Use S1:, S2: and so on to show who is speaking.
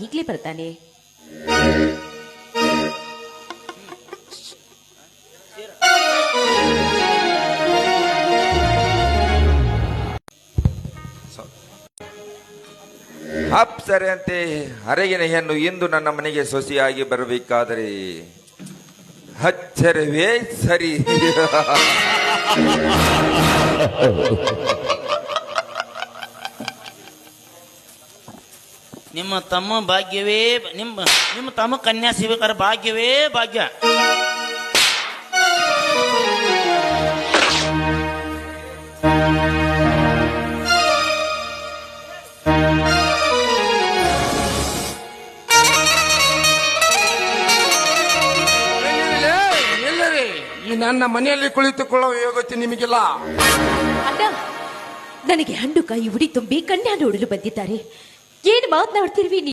S1: ಈಗಲೇ ಬರ್ತಾನೆ.
S2: ಅಪ್ಸರೆಯಂತೆ ಅರಗಿನ ಹೆಣ್ಣು ಇಂದು ನನ್ನ ಮನೆಗೆ ಸೊಸೆಯಾಗಿ ಬರಬೇಕಾದರೆ ಅಚ್ಚರವೇ ಸರಿ.
S3: ನಿಮ್ಮ ತಮ್ಮ ಭಾಗ್ಯವೇ ನಿಮ್ಮ ತಮ್ಮ ಕನ್ಯಾ ಸಿಗಬೇಕಾದ್ರೆ ಭಾಗ್ಯವೇ ಭಾಗ್ಯ.
S4: ಈ ನನ್ನ ಮನೆಯಲ್ಲಿ ಕುಳಿತುಕೊಳ್ಳುವ ಯೋಗ್ಯತೆ ನಿಮಗಿಲ್ಲ.
S1: ಅಣ್ಣ, ನನಗೆ ಹಣ್ಣು ಕಾಯಿ ಉಡಿ ತುಂಬಿ ಕನ್ಯಾ ನೋಡಲು ಬಂದಿದ್ದಾರೆ. ಏನು ಮಾತನಾಡ್ತಿರ್ವಿ?